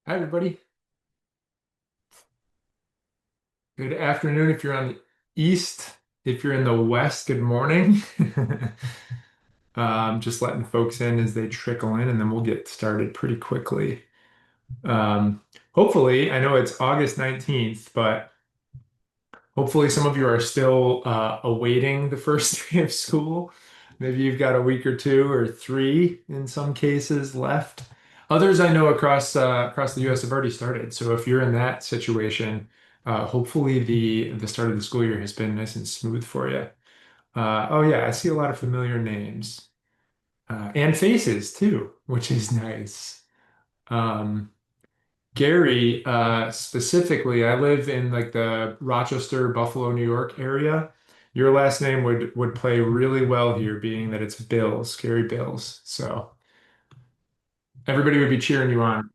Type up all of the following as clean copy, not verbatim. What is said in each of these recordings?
Hi, everybody. Good afternoon if you're on the east. If you're in the west, good morning. Just letting folks in as they trickle in, and then we'll get started pretty quickly. Um, Hopefully, I know it's August 19th, but hopefully some of you are still awaiting the first day of school. Maybe you've got a week or two or three in some cases left. Others I know across the US have already started. So if you're in that situation, hopefully the start of the school year has been nice and smooth for you. Oh yeah, I see a lot of familiar names and faces too, which is nice. Um, Gary, specifically, I live in like the Rochester, Buffalo, New York area. Your last name would play really well here, being that it's Bills, Gary Bills. So everybody would be cheering you on.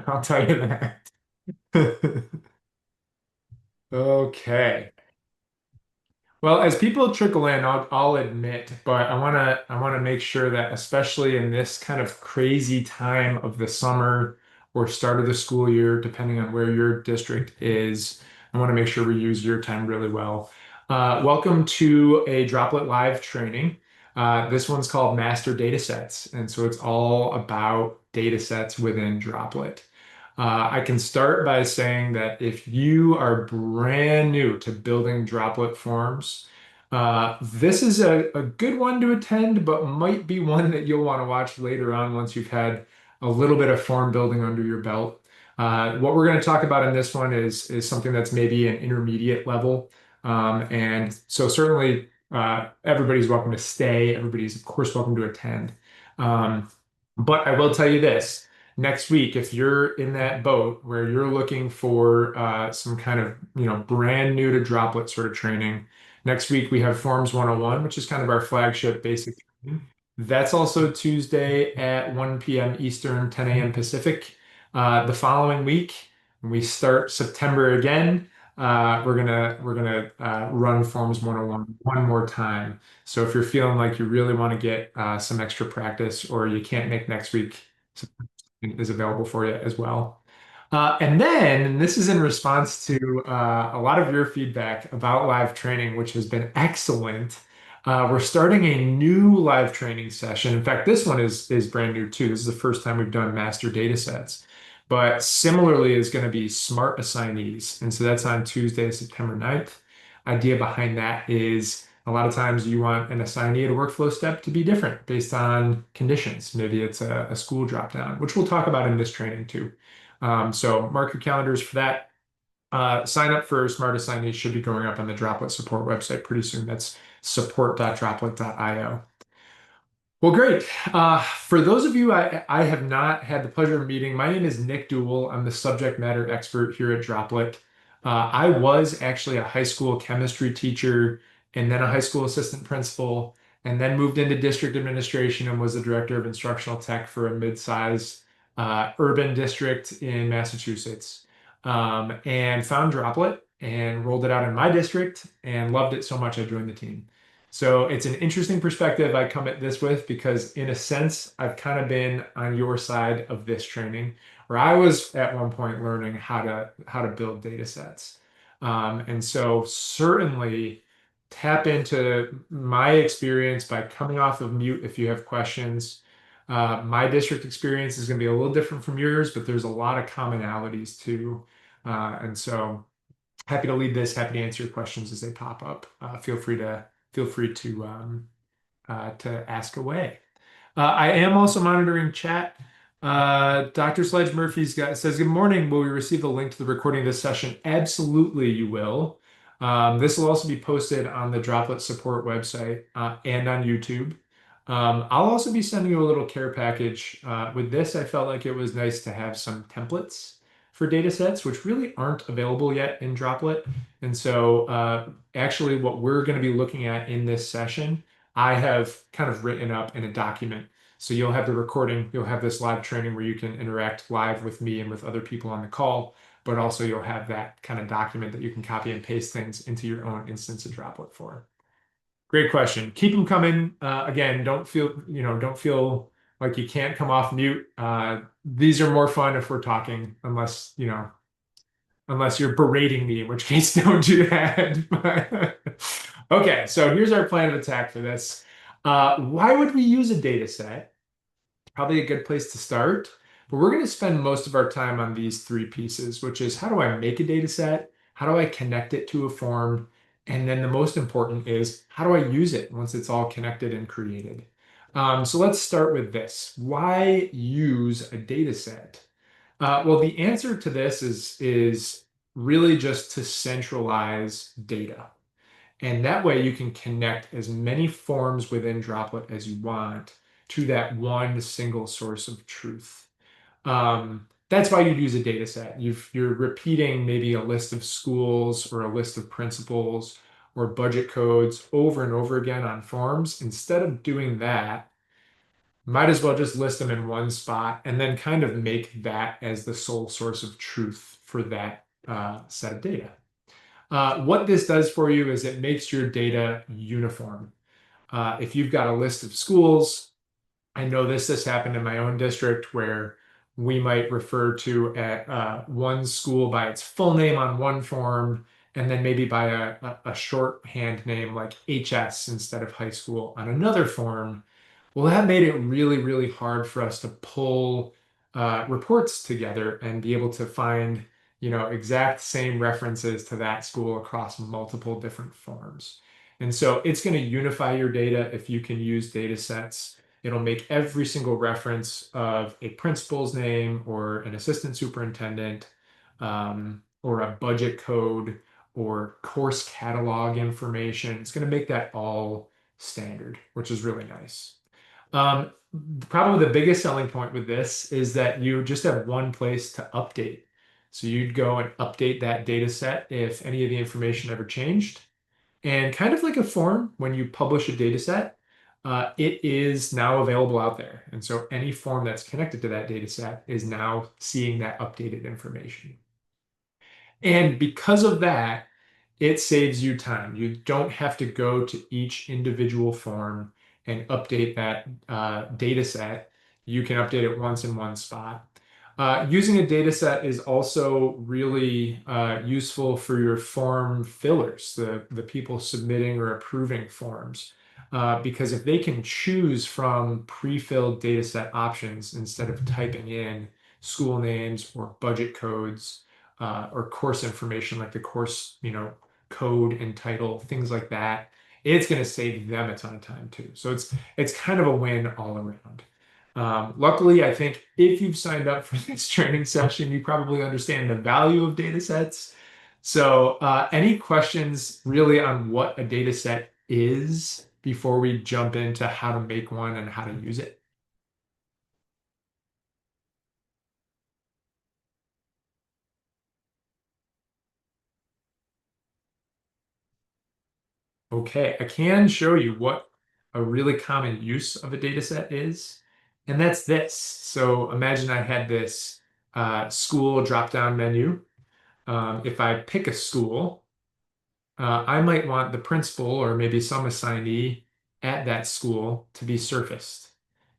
I'll tell you that. Okay. Well, as people trickle in, I'll admit, but I wanna make sure that especially in this kind of crazy time of the summer or start of the school year, depending on where your district is, I want to make sure we use your time really well. Welcome to a Droplet Live training. This one's called Master Datasets, and so it's all about datasets within Droplet. I can start by saying that if you are brand new to building droplet forms, this is a good one to attend, but might be one that you'll want to watch later on once you've had a little bit of form building under your belt. What we're going to talk about in this one is something that's maybe an intermediate level. And so certainly everybody's welcome to stay. Everybody's, of course, welcome to attend. Um, but I will tell you this next week, if you're in that boat where you're looking for some kind of, brand new to droplet sort of training, next week we have Forms 101, which is kind of our flagship basic training. That's also Tuesday at 1 p.m. Eastern, 10 a.m. Pacific. The following week, when we start September again, we're gonna run Forms 101 one more time. So if you're feeling like you really want to get some extra practice or you can't make next week, is available for you as well. And this is in response to a lot of your feedback about live training, which has been excellent. We're starting a new live training session. In fact, this one is brand new too. This is the first time we've done master data sets. But similarly is going to be smart assignees. And so that's on Tuesday, September 9th. Idea behind that is a lot of times you want an assignee at a workflow step to be different based on conditions. Maybe it's a school drop down, which we'll talk about in this training too. So mark your calendars for that. Sign up for Smart Assignees should be going up on the Droplet support website pretty soon. That's support.droplet.io. Well, great. For those of you I have not had the pleasure of meeting, my name is Nick Duell. I'm the subject matter expert here at Droplet. I was actually a high school chemistry teacher and then a high school assistant principal, and then moved into district administration and was the director of instructional tech for a mid-size urban district in Massachusetts. And found Droplet and rolled it out in my district and loved it so much I joined the team. So it's an interesting perspective I come at this with because, in a sense, I've kind of been on your side of this training, where I was at one point learning how to build data sets. And so certainly tap into my experience by coming off of mute if you have questions. My district experience is going to be a little different from yours, but there's a lot of commonalities too. And so happy to lead this, happy to answer your questions as they pop up. Feel free to ask away. I am also monitoring chat. Dr. Sledge says, "Good morning. Will we receive the link to the recording of this session?" Absolutely, you will. This will also be posted on the Droplet support website and on YouTube. I'll also be sending you a little care package. With this, I felt like it was nice to have some templates for data sets, which really aren't available yet in Droplet. And so, actually, what we're going to be looking at in this session, I have kind of written up in a document. So you'll have the recording, you'll have this live training where you can interact live with me and with other people on the call, but also you'll have that kind of document that you can copy and paste things into your own instance of Droplet for. Great question. Keep them coming. Again, don't feel Like you can't come off mute. These are more fun if we're talking, unless, unless you're berating me, in which case don't do that. Okay, so here's our plan of attack for this. Why would we use a data set? Probably a good place to start. But we're going to spend most of our time on these three pieces, which is how do I make a data set? How do I connect it to a form? And then the most important is how do I use it once it's all connected and created? So let's start with this. Why use a data set? Well, the answer to this is really just to centralize data. And that way you can connect as many forms within Droplet as you want to that one single source of truth. That's why you'd use a data set. You're repeating maybe a list of schools or a list of principals or budget codes over and over again on forms. Instead of doing that, might as well just list them in one spot and then kind of make that as the sole source of truth for that set of data. What this does for you is it makes your data uniform. If you've got a list of schools, I know this has happened in my own district where we might refer to one school by its full name on one form and then maybe by a shorthand name like HS instead of high school on another form. Well, that made it really, really hard for us to pull reports together and be able to find, exact same references to that school across multiple different forms. And so it's going to unify your data if you can use data sets. It'll make every single reference of a principal's name or an assistant superintendent or a budget code or course catalog information. It's going to make that all standard, which is really nice. Um, Probably the biggest selling point with this is that you just have one place to update. So you'd go and update that data set if any of the information ever changed. And kind of like a form, when you publish a data set, it is now available out there. And so any form that's connected to that data set is now seeing that updated information. And because of that, it saves you time. You don't have to go to each individual form and update that data set. You can update it once in one spot. Using a data set is also really useful for your form fillers, the people submitting or approving forms. Because if they can choose from pre-filled data set options instead of typing in school names or budget codes, or course information like the course, code and title, things like that, it's going to save them a ton of time too. So it's kind of a win all around. Luckily, I think if you've signed up for this training session, you probably understand the value of data sets. So, any questions really on what a data set is before we jump into how to make one and how to use it? Okay, I can show you what a really common use of a data set is, and that's this. So imagine I had this school drop-down menu. If I pick a school, I might want the principal or maybe some assignee at that school to be surfaced.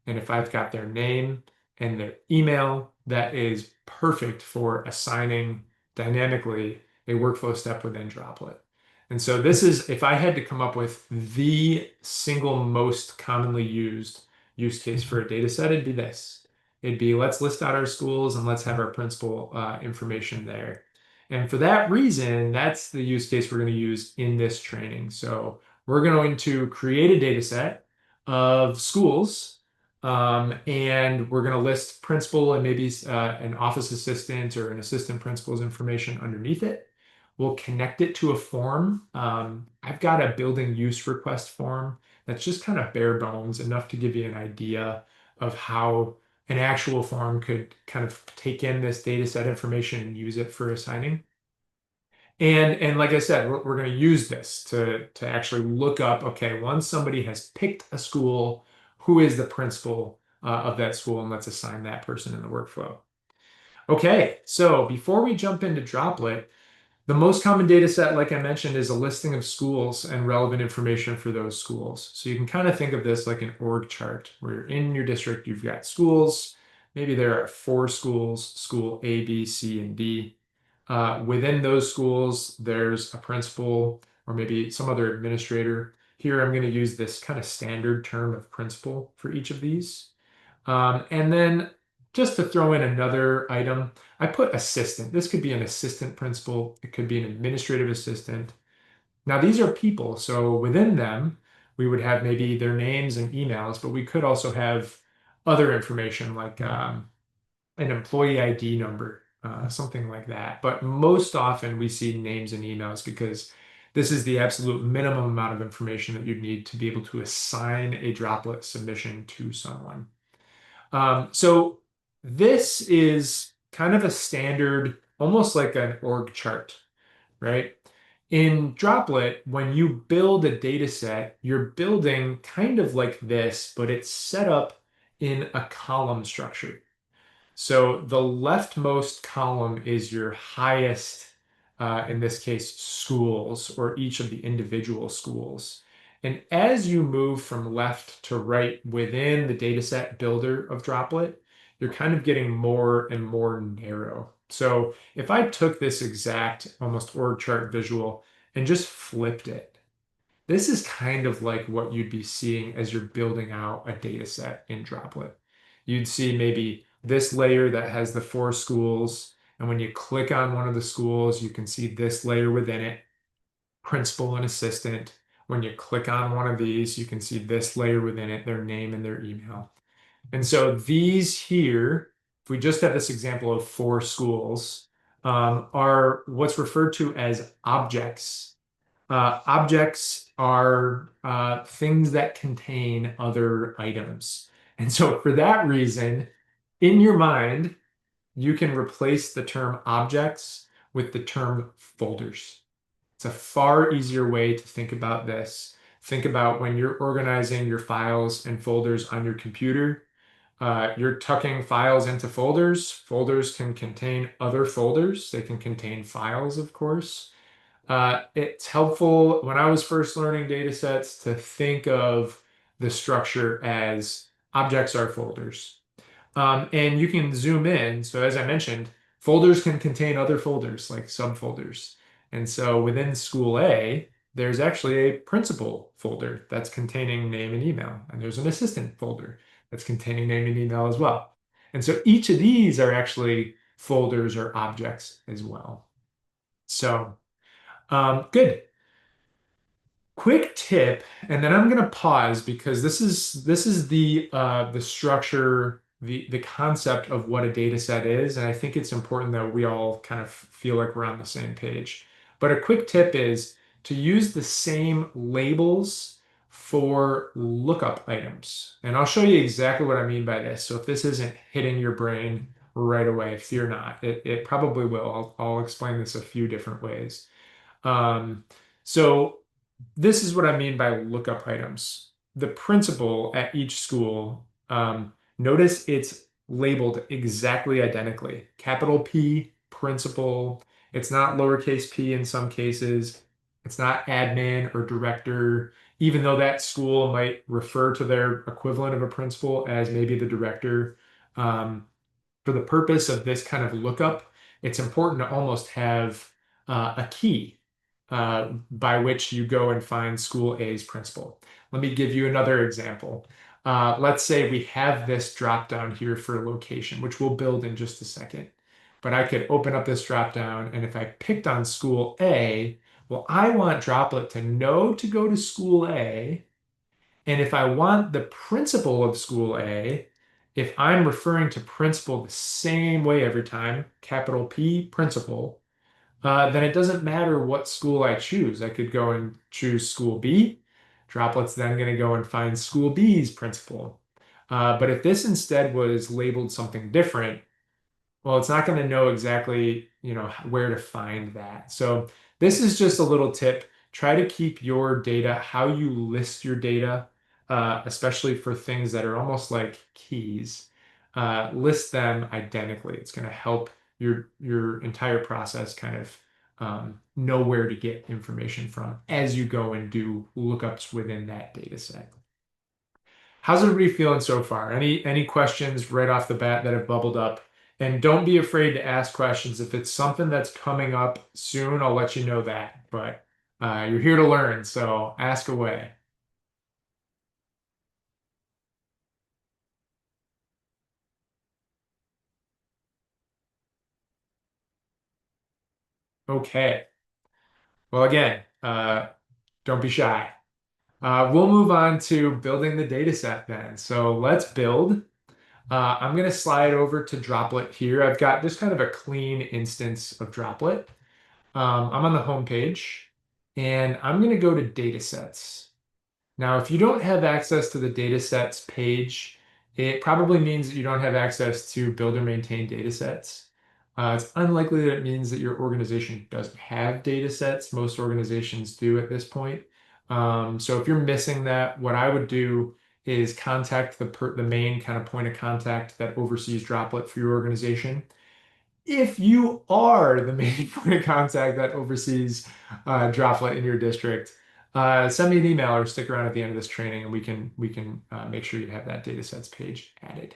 And if I've got their name and their email, that is perfect for assigning dynamically a workflow step within Droplet. And so this is, if I had to come up with the single most commonly used use case for a data set, it'd be this. It'd be let's list out our schools and let's have our principal information there. And for that reason, that's the use case we're going to use in this training. So we're going to create a data set of schools, and we're going to list principal and maybe an office assistant or an assistant principal's information underneath it. We'll connect it to a form. I've got a building use request form that's just kind of bare bones, enough to give you an idea of how an actual form could kind of take in this data set information and use it for assigning. And like I said, we're going to use this to actually look up, okay, once somebody has picked a school, who is the principal of that school, and let's assign that person in the workflow. Okay, so before we jump into Droplet, The most common data set, like I mentioned, is a listing of schools and relevant information for those schools. So you can kind of think of this like an org chart where in your district you've got schools. Maybe there are four schools, school A, B, C, and D. Within those schools, there's a principal or maybe some other administrator. Here, I'm going to use this kind of standard term of principal for each of these. And then just to throw in another item, I put assistant. This could be an assistant principal. It could be an administrative assistant. Now, these are people. So within them, we would have maybe their names and emails, but we could also have other information like an employee ID number, something like that. But most often we see names and emails because this is the absolute minimum amount of information that you'd need to be able to assign a droplet submission to someone. So this is kind of a standard, almost like an org chart, right? In Droplet, when you build a data set, you're building kind of like this, but it's set up in a column structure. So the leftmost column is your highest, in this case, schools or each of the individual schools. And as you move from left to right within the dataset builder of Droplet, you're kind of getting more and more narrow. So if I took this exact almost org chart visual and just flipped it, this is kind of like what you'd be seeing as you're building out a data set in Droplet. You'd see maybe this layer that has the four schools, and when you click on one of the schools, you can see this layer within it, principal and assistant. When you click on one of these, you can see this layer within it, their name and their email. And so these here, if we just have this example of four schools, are what's referred to as objects. Objects are things that contain other items. And so for that reason, in your mind, you can replace the term objects with the term folders. It's a far easier way to think about this. Think about when you're organizing your files and folders on your computer. You're tucking files into folders. Folders can contain other folders. They can contain files, of course. It's helpful when I was first learning data sets to think of the structure as objects are folders. And you can zoom in. So as I mentioned, folders can contain other folders like subfolders. And so within school A, there's actually a principal folder that's containing name and email. And there's an assistant folder that's containing name and email as well. And so each of these are actually folders or objects as well. So good. Quick tip, and then I'm gonna pause because this is the structure, the concept of what a data set is, and I think it's important that we all kind of feel like we're on the same page. But a quick tip is to use the same labels for lookup items. And I'll show you exactly what I mean by this. So if this isn't hitting your brain right away, fear not. It probably will. I'll explain this a few different ways. Um, so this is what I mean by lookup items. The principal at each school, notice it's labeled exactly identically. Capital P, principal. It's not lowercase p in some cases. It's not admin or director, even though that school might refer to their equivalent of a principal as maybe the director. Um, for the purpose of this kind of lookup, it's important to almost have a key by which you go and find school A's principal. Let me give you another example. Let's say we have this drop down here for location, which we'll build in just a second. But I could open up this drop down, and if I picked on school A, well, I want Droplet to know to go to school A. And if I want the principal of school A, if I'm referring to principal the same way every time, capital P, principal, then it doesn't matter what school I choose. I could go and choose school B. Droplet's then going to go and find school B's principal. But if this instead was labeled something different, well, it's not going to know exactly, where to find that. So this is just a little tip. Try to keep your data, how you list your data, especially for things that are almost like keys, list them identically. It's going to help your entire process kind of know where to get information from as you go and do lookups within that data set. How's everybody feeling so far? Any questions right off the bat that have bubbled up? And don't be afraid to ask questions. If it's something that's coming up soon, I'll let you know that. But you're here to learn, so ask away. Okay. Well, again, don't be shy. We'll move on to building the data set then. So let's build. I'm going to slide over to Droplet here. I've got just kind of a clean instance of Droplet. I'm on the home page and I'm going to go to Datasets. Now, if you don't have access to the Datasets page, it probably means that you don't have access to build or maintain datasets. It's unlikely that it means that your organization doesn't have datasets. Most organizations do at this point. So if you're missing that, what I would do is contact the main kind of point of contact that oversees Droplet for your organization. If you are the main point of contact that oversees Droplet in your district, send me an email or stick around at the end of this training, and we can make sure you have that datasets page added.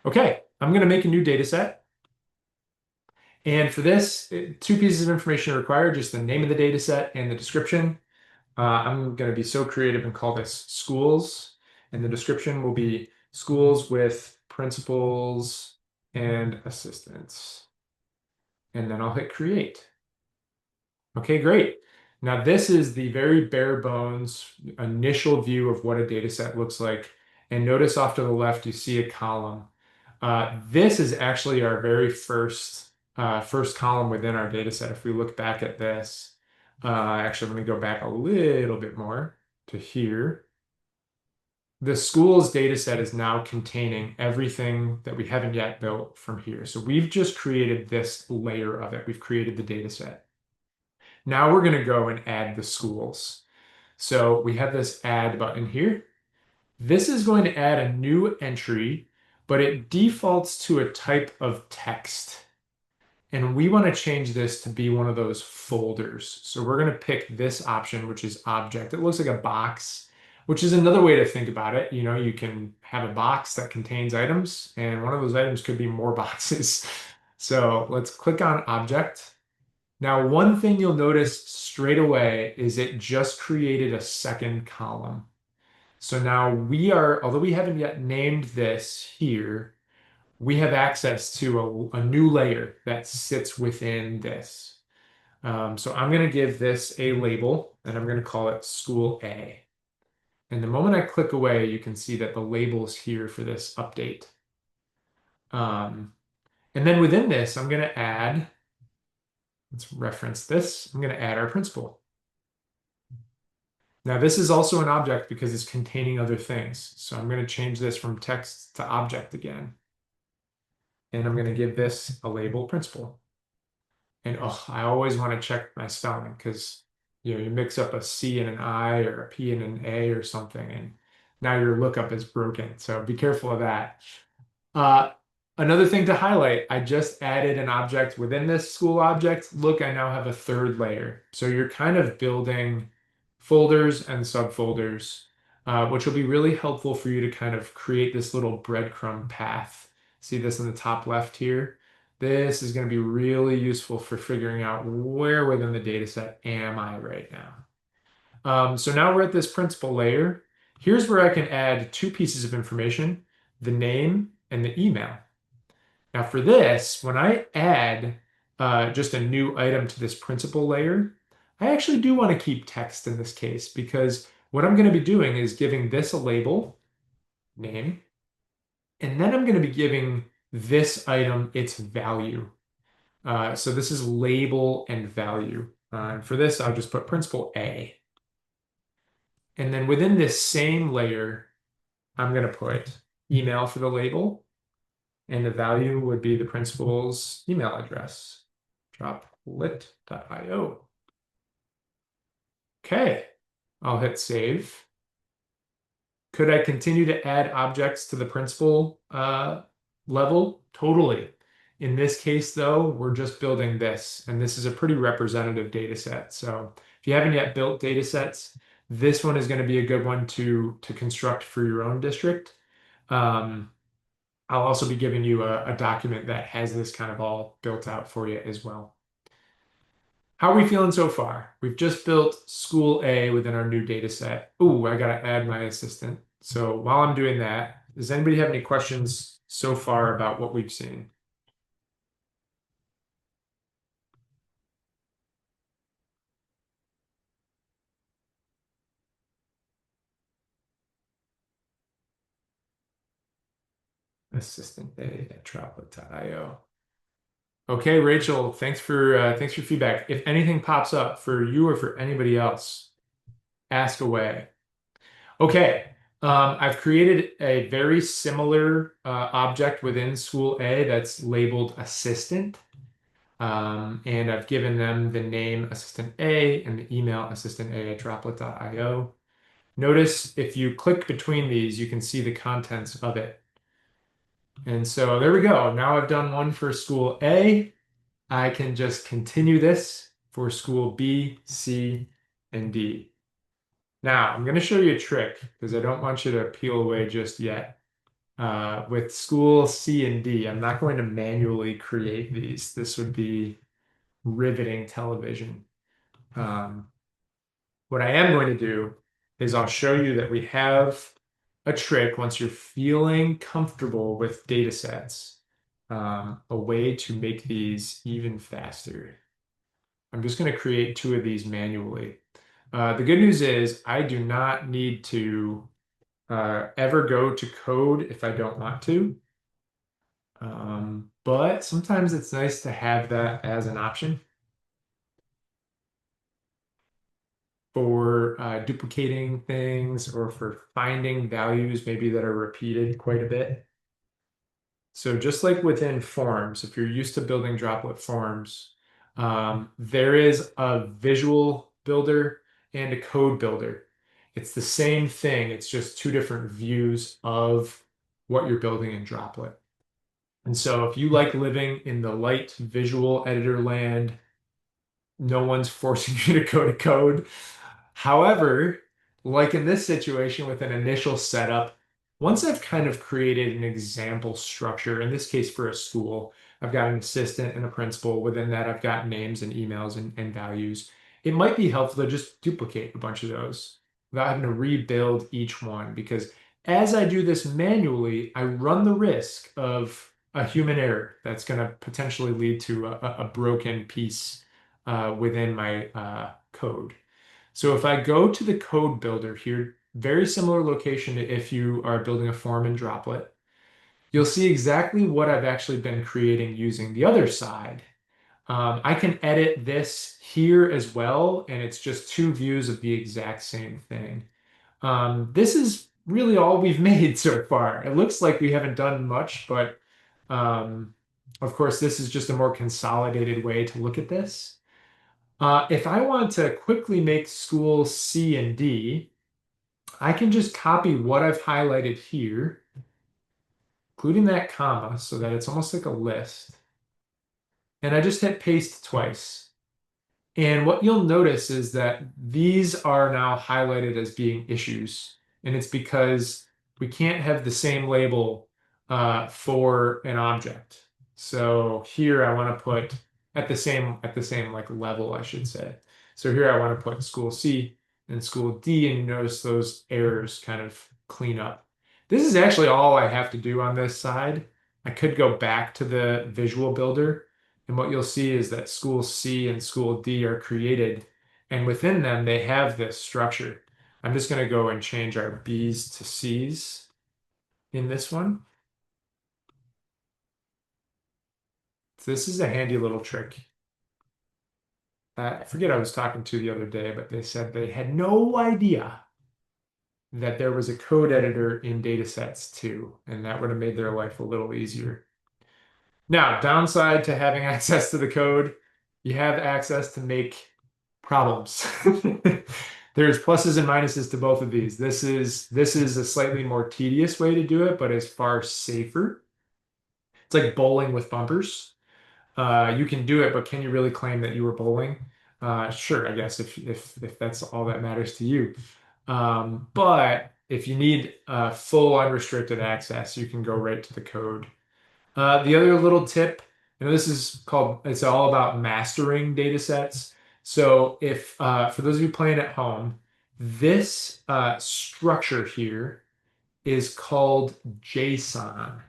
Okay, I'm going to make a new dataset. And for this, two pieces of information are required, just the name of the dataset and the description. I'm going to be so creative and call this schools. And the description will be schools with principals and assistants. And then I'll hit create. Okay, great. Now this is the very bare bones initial view of what a data set looks like. And notice off to the left, you see a column. This is actually our very first column within our data set. If we look back at this, actually, let me go back a little bit more to here. The schools data set is now containing everything that we haven't yet built from here. So we've just created this layer of it. We've created the data set. Now we're going to go and add the schools. So we have this add button here. This is going to add a new entry, but it defaults to a type of text. And we want to change this to be one of those folders. So we're going to pick this option, which is object. It looks like a box, which is another way to think about it. You know, you can have a box that contains items, and one of those items could be more boxes. So let's click on object. Now, one thing you'll notice straight away is it just created a second column. So now although we haven't yet named this here, we have access to a new layer that sits within this. So I'm going to give this a label, and I'm going to call it School A. And the moment I click away, you can see that the label is here for this update. And then within this, I'm going to add, let's reference this, I'm going to add our principal. Now this is also an object because it's containing other things. So I'm going to change this from text to object again. And I'm going to give this a label principal. And oh, I always want to check my spelling because you mix up a C and an I or a P and an A or something, and now your lookup is broken. So be careful of that. Uh, Another thing to highlight, I just added an object within this school object. Look, I now have a third layer. So you're kind of building folders and subfolders, which will be really helpful for you to kind of create this little breadcrumb path. See this in the top left here? This is going to be really useful for figuring out where within the data set am I right now. So now we're at this principal layer. Here's where I can add two pieces of information, the name and the email. Now for this, when I add just a new item to this principal layer, I actually do want to keep text in this case because what I'm going to be doing is giving this a label, name, and then I'm going to be giving this item its value. So this is label and value. And for this, I'll just put principal A. And then within this same layer, I'm going to put email for the label, and the value would be the principal's email address, droplet.io. Okay, I'll hit save. Could I continue to add objects to the principal level? Totally. In this case, though, we're just building this, and this is a pretty representative data set. So if you haven't yet built data sets, this one is going to be a good one to construct for your own district. Um, I'll also be giving you a document that has this kind of all built out for you as well. How are we feeling so far? We've just built school A within our new data set. Ooh, I gotta add my assistant. So while I'm doing that, does anybody have any questions so far about what we've seen? Assistant A at Droplet.io. Okay, Rachel, thanks for feedback. If anything pops up for you or for anybody else, ask away. Okay, I've created a very similar object within School A that's labeled Assistant. And I've given them the name Assistant A and the email Assistant A at Droplet.io. Notice if you click between these, you can see the contents of it. And so there we go. Now I've done one for School A. I can just continue this for School B, C, and D. Now, I'm going to show you a trick because I don't want you to peel away just yet. With school C and D, I'm not going to manually create these. This would be riveting television. Um, what I am going to do is I'll show you that we have a trick once you're feeling comfortable with data sets, a way to make these even faster. I'm just going to create two of these manually. The good news is I do not need to ever go to code if I don't want to. But sometimes it's nice to have that as an option for duplicating things or for finding values maybe that are repeated quite a bit. So just like within forms, if you're used to building droplet forms, there is a visual builder and a code builder. It's the same thing. It's just two different views of what you're building in Droplet. And so if you like living in the light visual editor land, no one's forcing you to go to code. However, like in this situation with an initial setup, once I've kind of created an example structure, in this case for a school, I've got an assistant and a principal. Within that, I've got names and emails and values. It might be helpful to just duplicate a bunch of those without having to rebuild each one because as I do this manually, I run the risk of a human error that's going to potentially lead to a broken piece within my code. So if I go to the code builder here, very similar location to if you are building a form in Droplet, you'll see exactly what I've actually been creating using the other side. I can edit this here as well, and it's just two views of the exact same thing. This is really all we've made so far. It looks like we haven't done much, but um, of course, this is just a more consolidated way to look at this. If I want to quickly make school C and D, I can just copy what I've highlighted here, including that comma, so that it's almost like a list. And I just hit paste twice. And what you'll notice is that these are now highlighted as being issues. And it's because we can't have the same label for an object. So here I want to put at the same like level, I should say. So here I want to put school C and school D, and you notice those errors kind of clean up. This is actually all I have to do on this side. I could go back to the visual builder and what you'll see is that school C and school D are created, and within them, they have this structure. I'm just going to go and change our B's to C's in this one. So this is a handy little trick. I forget I was talking to the other day, but they said they had no idea that there was a code editor in Datasets too, and that would have made their life a little easier. Now, downside to having access to the code, you have access to make problems. There's pluses and minuses to both of these. This is a slightly more tedious way to do it, but is far safer. It's like bowling with bumpers. You can do it, but can you really claim that you were bowling? Sure, I guess if that's all that matters to you. But if you need full unrestricted access, you can go right to the code. The other little tip, this is called, it's all about mastering data sets. So if, for those of you playing at home, this structure here is called JSON.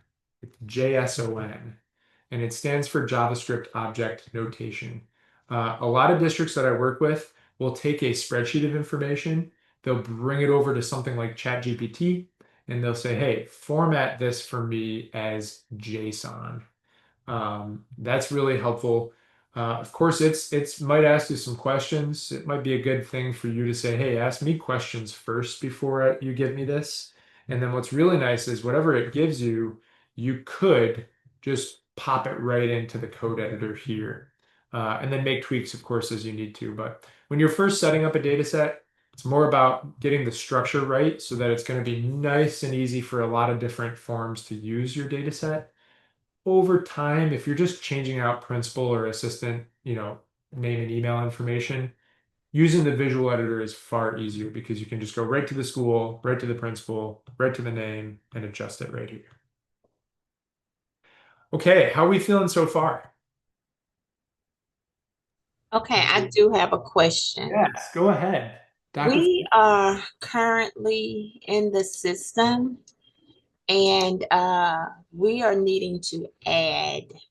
It's JSON, and it stands for JavaScript Object Notation. A lot of districts that I work with will take a spreadsheet of information, they'll bring it over to something like ChatGPT, and they'll say, hey, format this for me as JSON. That's really helpful. Of course, it's might ask you some questions. It might be a good thing for you to say, "Hey, ask me questions first before you give me this." And then what's really nice is whatever it gives you, you could just pop it right into the code editor here, and then make tweaks, of course, as you need to. But when you're first setting up a data set, it's more about getting the structure right so that it's going to be nice and easy for a lot of different forms to use your data set. Over time, if you're just changing out principal or assistant, name and email information, using the visual editor is far easier because you can just go right to the school, right to the principal, right to the name, and adjust it right here. Okay, how are we feeling so far? Okay, I do have a question. Yes, go ahead. Dr. We are currently in the system and we are needing to add Okay.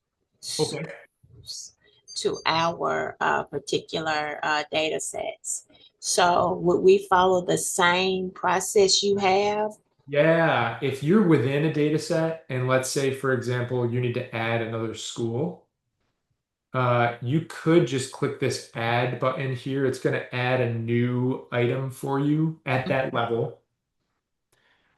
schools to our particular data sets. So would we follow the same process you have? Yeah, if you're within a data set, and let's say, for example, you need to add another school, you could just click this add button here. It's going to add a new item for you at that level.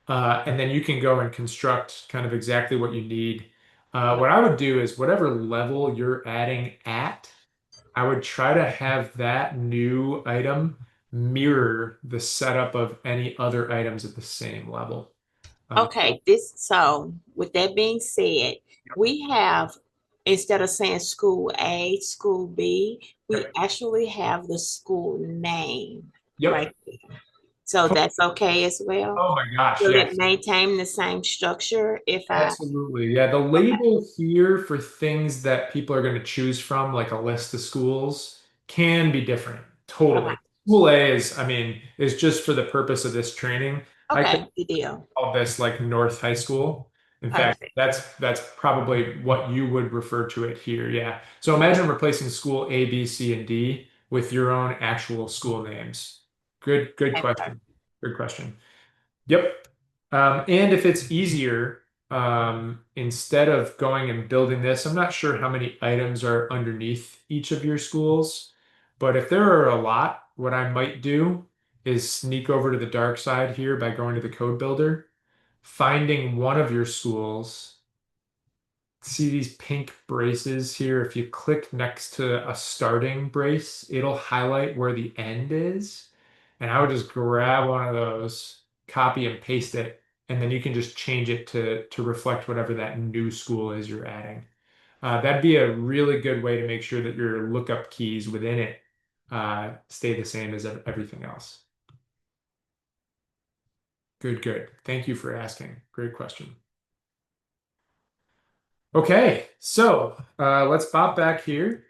And then you can go and construct kind of exactly what you need. What I would do is whatever level you're adding at, I would try to have that new item mirror the setup of any other items at the same level. Uh, Okay, so with that being said, we have, instead of saying school A, school B, we yep. actually have the school name Yep. right there. So that's okay as well. Oh my gosh, Will it yes. maintain the same structure if I, Absolutely. Yeah, the okay, label here for things that people are going to choose from, like a list of schools, can be different. okay, Totally. School A is, I mean, is just for the purpose of this training. I could okay, good deal. call this like North High School. In fact, Perfect. that's probably what you would refer to it here. Yeah. So imagine replacing school A, B, C, and D with your own actual school names. Good Okay, question. perfect. Good question. Yep. And if it's easier, instead of going and building this, I'm not sure how many items are underneath each of your schools, but if there are a lot, what I might do is sneak over to the dark side here by going to the code builder, finding one of your schools. See these pink braces here? If you click next to a starting brace, it'll highlight where the end is. And I would just grab one of those, copy and paste it, and then you can just change it to reflect whatever that new school is you're adding. That'd be a really good way to make sure that your lookup keys within it stay the same as everything else. Good, good. Thank you for asking. Great question. Okay, so let's pop back here.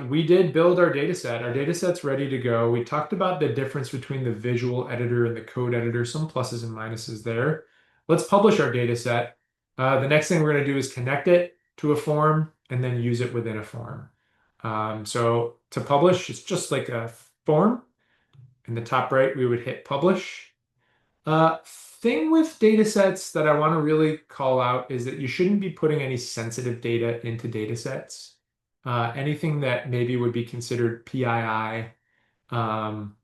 We did build our data set. Our data set's ready to go. We talked about the difference between the visual editor and the code editor, some pluses and minuses there. Let's publish our data set. The next thing we're going to do is connect it to a form and then use it within a form. So to publish, it's just like a form. In the top right, we would hit publish. Thing with data sets that I want to really call out is that you shouldn't be putting any sensitive data into data sets. Anything that maybe would be considered PII, um,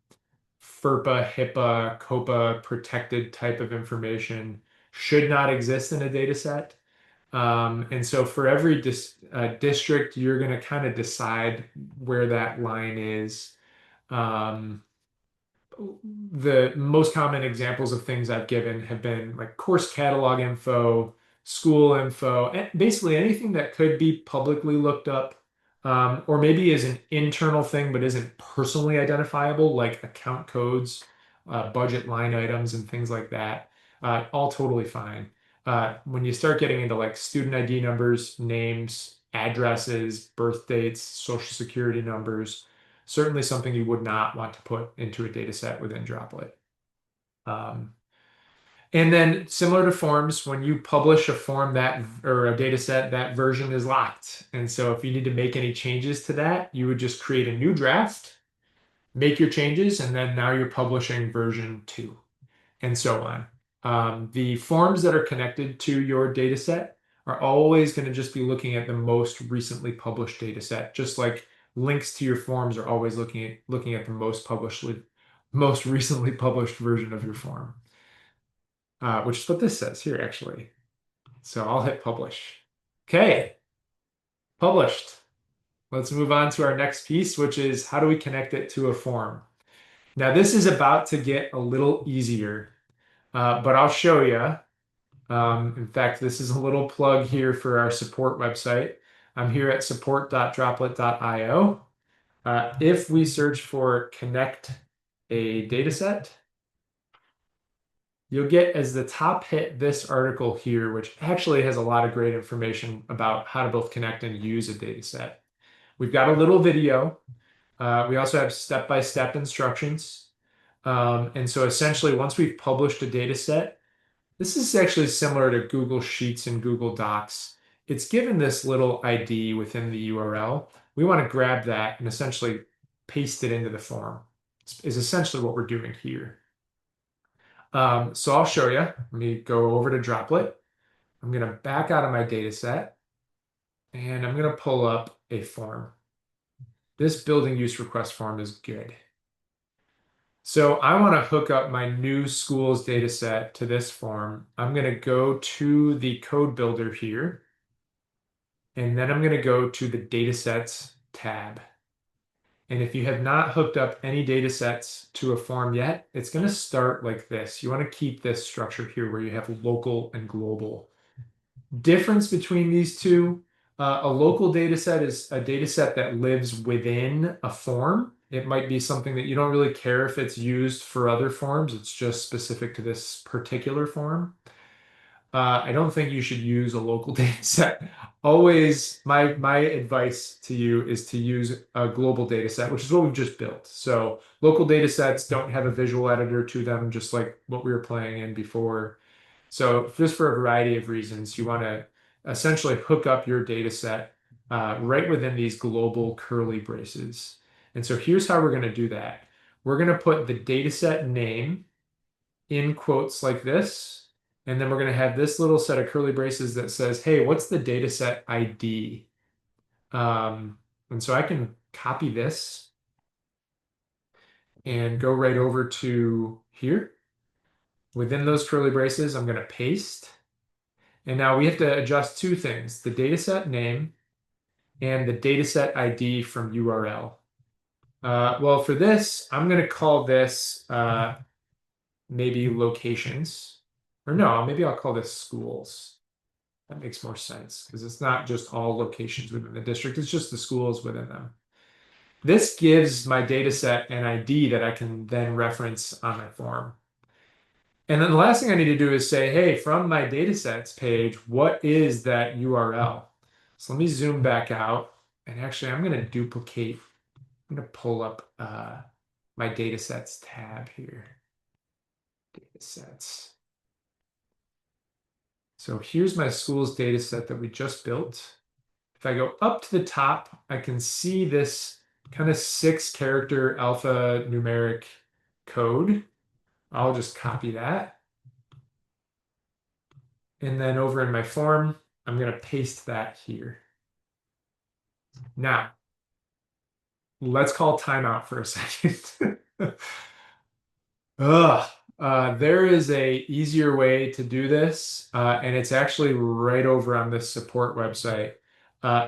FERPA, HIPAA, COPA protected type of information should not exist in a data set. And so for every district, you're going to kind of decide where that line is. Um, the most common examples of things I've given have been like course catalog info, school info, and basically anything that could be publicly looked up, or maybe is an internal thing but isn't personally identifiable, like account codes, budget line items, and things like that. All totally fine. When you start getting into like student ID numbers, names, addresses, birth dates, social security numbers, certainly something you would not want to put into a data set within Droplet. Um, and then similar to forms, when you publish a form that or a data set, that version is locked. And so if you need to make any changes to that, you would just create a new draft, make your changes, and then now you're publishing version 2, and so on. The forms that are connected to your data set are always going to just be looking at the most recently published data set, just like links to your forms are always looking at the most recently published version of your form, which is what this says here, actually. So I'll hit publish. Okay, published. Let's move on to our next piece, which is how do we connect it to a form? Now, this is about to get a little easier, but I'll show you. In fact, this is a little plug here for our support website. I'm here at support.droplet.io. If we search for connect a dataset, you'll get as the top hit this article here, which actually has a lot of great information about how to both connect and use a data set. We've got a little video. We also have step-by-step instructions. And so essentially, once we've published a data set, this is actually similar to Google Sheets and Google Docs. It's given this little ID within the URL. We want to grab that and essentially paste it into the form, is essentially what we're doing here. So I'll show you. Let me go over to Droplet. I'm going to back out of my data set and I'm going to pull up a form. This building use request form is good. So I want to hook up my new schools data set to this form. I'm going to go to the code builder here, and then I'm going to go to the datasets tab. And if you have not hooked up any data sets to a form yet, it's going to start like this. You want to keep this structure here where you have local and global. Difference between these two, a local data set is a data set that lives within a form. It might be something that you don't really care if it's used for other forms. It's just specific to this particular form. I don't think you should use a local data set. Always, my advice to you is to use a global data set, which is what we've just built. So local data sets don't have a visual editor to them, just like what we were playing in before. So just for a variety of reasons, you want to essentially hook up your data set right within these global curly braces. And so here's how we're going to do that. We're going to put the data set name in quotes like this. And then we're going to have this little set of curly braces that says, hey, what's the data set ID? And so I can copy this and go right over to here. Within those curly braces, I'm going to paste. And now we have to adjust two things, the dataset name and the dataset ID from URL. Well, for this, I'm going to call this maybe locations. Or no, maybe I'll call this schools. That makes more sense because it's not just all locations within the district, it's just the schools within them. This gives my dataset an ID that I can then reference on my form. And then the last thing I need to do is say, hey, from my datasets page, what is that URL? So let me zoom back out. And actually, I'm going to duplicate. I'm going to pull up my datasets tab here. Datasets. So here's my schools dataset that we just built. If I go up to the top, I can see this kind of 6-character alphanumeric code. I'll just copy that. And then over in my form, I'm going to paste that here. Now, let's call timeout for a second. Ugh. There is a easier way to do this, and it's actually right over on this support website.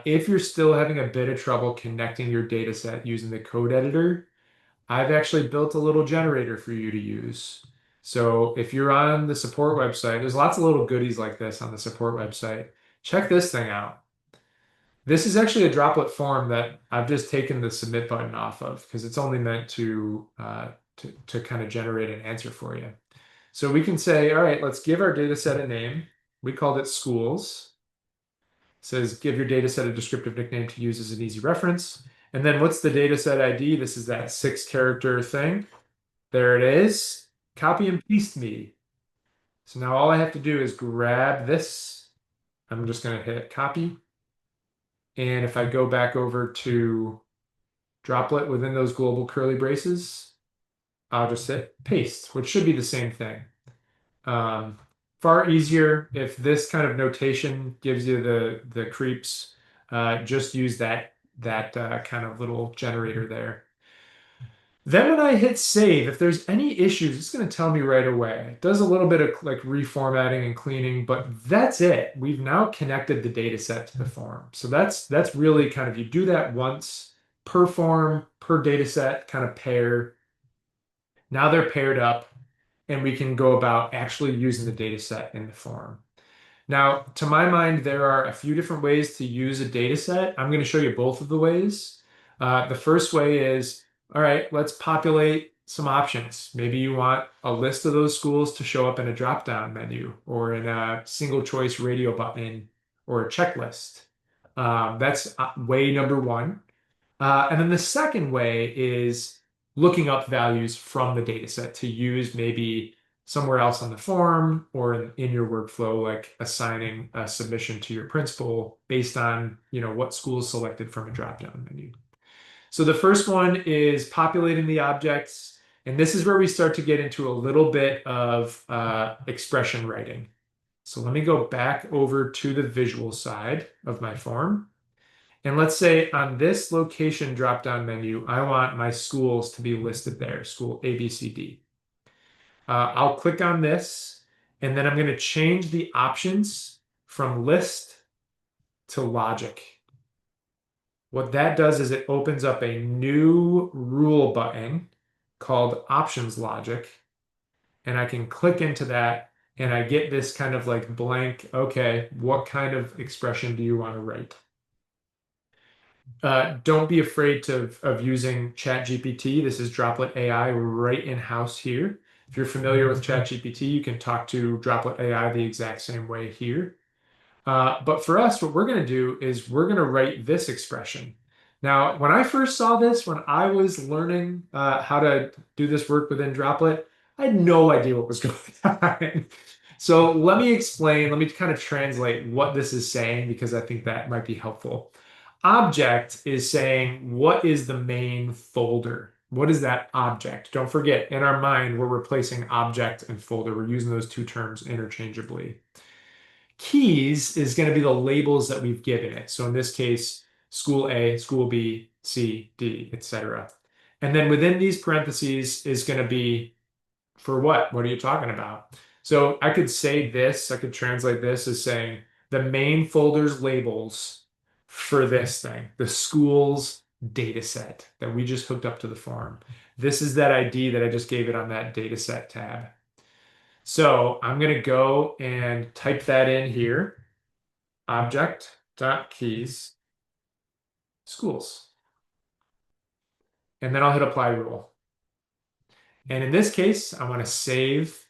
If you're still having a bit of trouble connecting your data set using the code editor, I've actually built a little generator for you to use. So if you're on the support website, there's lots of little goodies like this on the support website. Check this thing out. This is actually a droplet form that I've just taken the submit button off of because it's only meant to kind of generate an answer for you. So we can say, all right, let's give our data set a name. We called it schools. It says give your data set a descriptive nickname to use as an easy reference. And then what's the data set ID? This is that 6 character thing. There it is. Copy and paste me. So now all I have to do is grab this. I'm just going to hit copy. And if I go back over to Droplet within those global curly braces, I'll just hit paste, which should be the same thing. Um, Far easier if this kind of notation gives you the creeps. Just use that kind of little generator there. Then when I hit save, if there's any issues, it's going to tell me right away. It does a little bit of like reformatting and cleaning, but that's it. We've now connected the data set to the form. So that's really kind of you do that once per form, per data set, kind of pair. Now they're paired up, and we can go about actually using the data set in the form. Now, to my mind, there are a few different ways to use a data set. I'm going to show you both of the ways. The first way is, all right, let's populate some options. Maybe you want a list of those schools to show up in a drop-down menu or in a single choice radio button or a checklist. That's way number one. And then the second way is looking up values from the data set to use maybe somewhere else on the form or in your workflow, like assigning a submission to your principal based on, what school is selected from a drop-down menu. So the first one is populating the objects, and this is where we start to get into a little bit of expression writing. So let me go back over to the visual side of my form. And let's say on this location drop-down menu, I want my schools to be listed there, school A, B, C, D. I'll click on this, and then I'm going to change the options from list to logic. What that does is it opens up a new rule button called options logic, and I can click into that, and I get this kind of like blank, okay, what kind of expression do you want to write? Don't be afraid of using ChatGPT. This is Droplet AI right in-house here. If you're familiar with ChatGPT, you can talk to Droplet AI the exact same way here. But for us, what we're going to do is we're going to write this expression. Now, when I first saw this, when I was learning how to do this work within Droplet, I had no idea what was going on. So let me explain, let me kind of translate what this is saying because I think that might be helpful. Object is saying, what is the main folder? What is that object? Don't forget, in our mind, we're replacing object and folder. We're using those two terms interchangeably. Keys is going to be the labels that we've given it. So in this case, school A, school B, C, D, etc. And then within these parentheses is going to be for what? What are you talking about? So I could say this, I could translate this as saying the main folder's labels for this thing, the school's data set that we just hooked up to the form. This is that ID that I just gave it on that data set tab. So I'm going to go and type that in here, object.keys schools. And then I'll hit apply rule. And in this case, I want to save.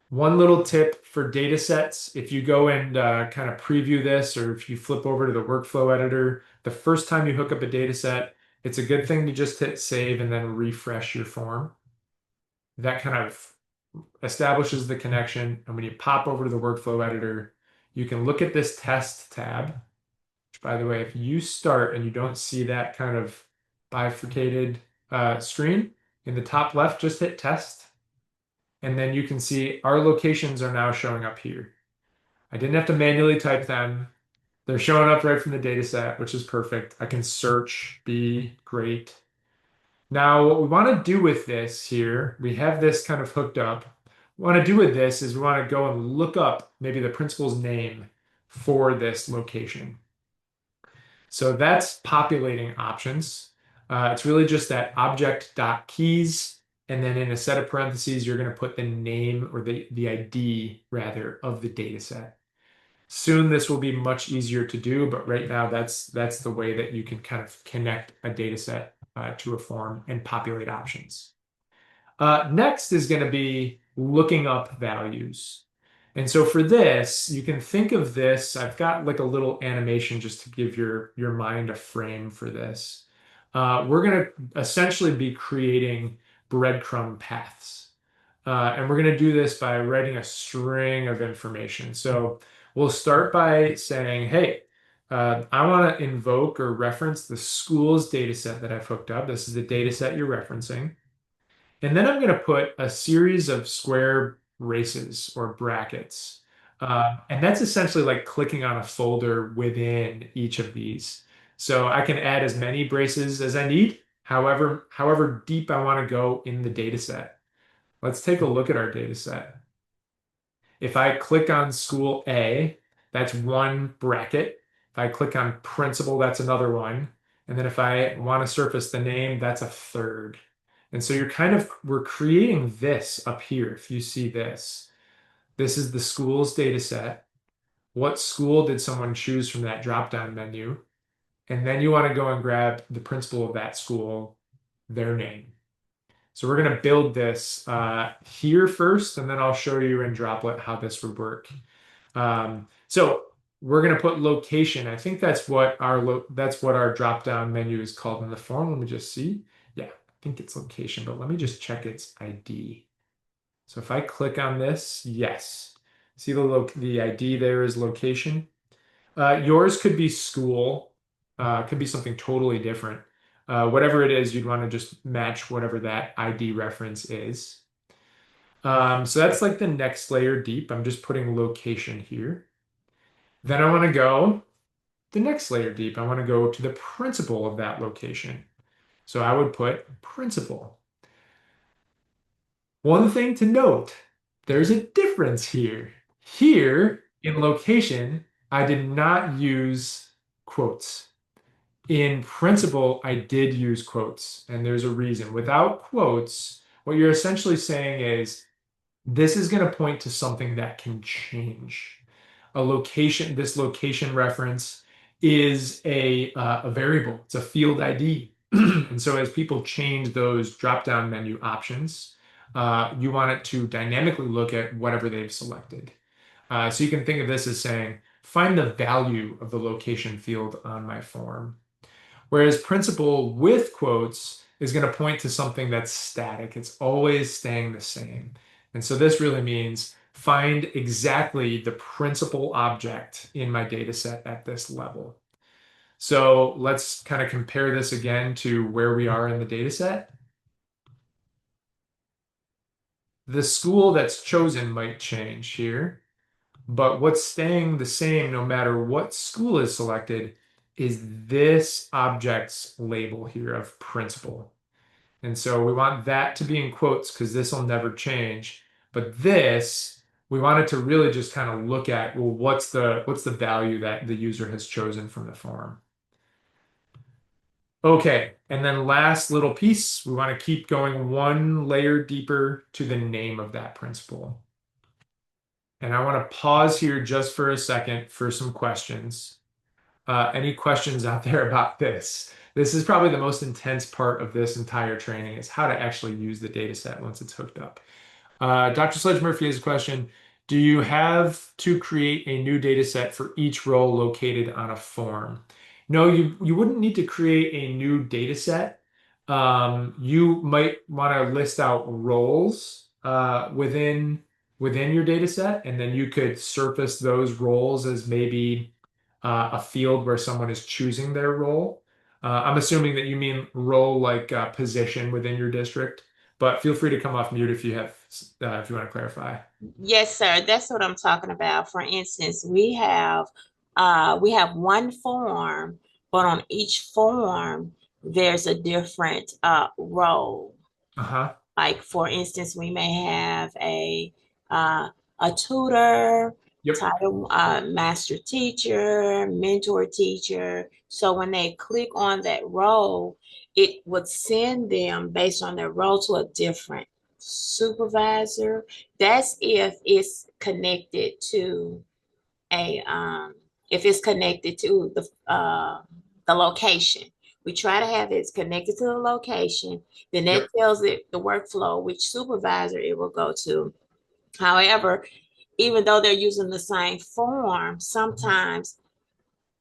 One little tip for data sets, if you go and kind of preview this, or if you flip over to the workflow editor, the first time you hook up a data set, it's a good thing to just hit save and then refresh your form. That kind of establishes the connection. And when you pop over to the workflow editor, you can look at this test tab, which by the way, if you start and you don't see that kind of bifurcated screen, in the top left, just hit test. And then you can see our locations are now showing up here. I didn't have to manually type them. They're showing up right from the data set, which is perfect. I can search, be great. Now, what we want to do with this here, we have this kind of hooked up. What we want to do with this is we want to go and look up maybe the principal's name for this location. So that's populating options. It's really just that object.keys And then in a set of parentheses, you're going to put the name or the ID rather of the data set. Soon this will be much easier to do, but right now that's the way that you can kind of connect a data set to a form and populate options. Next is going to be looking up values. And so for this, you can think of this. I've got like a little animation just to give your mind a frame for this. We're going to essentially be creating breadcrumb paths. And we're going to do this by writing a string of information. So we'll start by saying, hey, I want to invoke or reference the school's data set that I've hooked up. This is the data set you're referencing. And then I'm going to put a series of square braces or brackets. And that's essentially like clicking on a folder within each of these. So I can add as many braces as I need, however deep I want to go in the data set. Let's take a look at our data set. If I click on school A, that's one bracket. If I click on principal, that's another one. And then if I want to surface the name, that's a third. And so we're creating this up here. If you see this, this is the school's data set. What school did someone choose from that drop-down menu? And then you want to go and grab the principal of that school, their name. So we're going to build this here first, and then I'll show you in Droplet how this would work. So we're going to put location. I think that's what our drop-down menu is called in the form. Let me just see. Yeah, I think it's location, but let me just check its ID. So if I click on this, yes. See the ID there is location. Yours could be school, could be something totally different. Whatever it is, you'd want to just match whatever that ID reference is. So that's like the next layer deep. I'm just putting location here. Then I want to go the next layer deep. I want to go to the principal of that location. So I would put principal. One thing to note, there's a difference here. Here in location, I did not use quotes. In principle, I did use quotes, and there's a reason. Without quotes, what you're essentially saying is this is going to point to something that can change. This location reference is a variable. It's a field ID. And so as people change those drop-down menu options, you want it to dynamically look at whatever they've selected. So you can think of this as saying, find the value of the location field on my form. Whereas principal with quotes is going to point to something that's static. It's always staying the same. And so this really means find exactly the principal object in my data set at this level. So let's kind of compare this again to where we are in the data set. The school that's chosen might change here, but what's staying the same no matter what school is selected is this object's label here of principal. And so we want that to be in quotes because this will never change. But this, we want it to really just kind of look at, well, what's the value that the user has chosen from the form? Okay, and then last little piece, we want to keep going one layer deeper to the name of that principal. And I want to pause here just for a second for some questions. Any questions out there about this? This is probably the most intense part of this entire training is how to actually use the data set once it's hooked up. Dr. Sledge Murphy has a question. Do you have to create a new data set for each role located on a form? No, you wouldn't need to create a new data set. You might want to list out roles within your data set, and then you could surface those roles as maybe a field where someone is choosing their role. I'm assuming that you mean role like position within your district, but feel free to come off mute if you want to clarify. Yes, sir. That's what I'm talking about. For instance, we have one form, but on each form there's a different role. Uh-huh. Like for instance, we may have uh, a tutor, Yep. title, master teacher, mentor teacher. So when they click on that role, it would send them based on their role to a different supervisor. That's a if it's connected to the location. We try to have it connected to the location. Then that Yep. tells it the workflow, which supervisor it will go to. However, even though they're using the same form, sometimes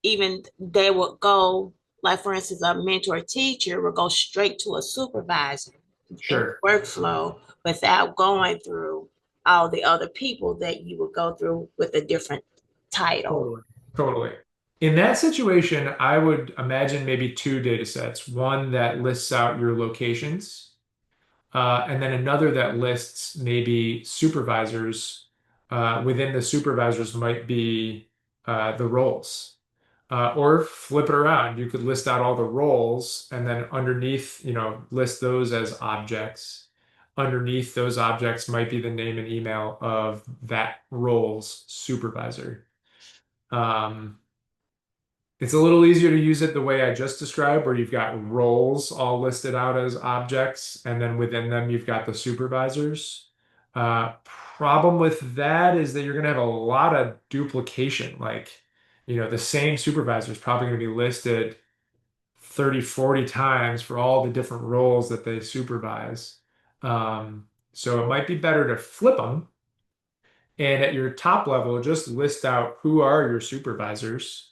even they will go, like for instance, a mentor teacher will go straight to a supervisor in the Sure. workflow without going through all the other people that you would go through with a different title. Totally. Totally. In that situation, I would imagine maybe two data sets. One that lists out your locations, and then another that lists maybe supervisors. Within the supervisors might be the roles. Or flip it around. You could list out all the roles and then underneath, list those as objects. Underneath those objects might be the name and email of that role's supervisor. Um, it's a little easier to use it the way I just described, where you've got roles all listed out as objects, and then within them you've got the supervisors. Problem with that is that you're going to have a lot of duplication. Like, the same supervisor is probably going to be listed 30, 40 times for all the different roles that they supervise. So it might be better to flip them and at your top level, just list out who are your supervisors.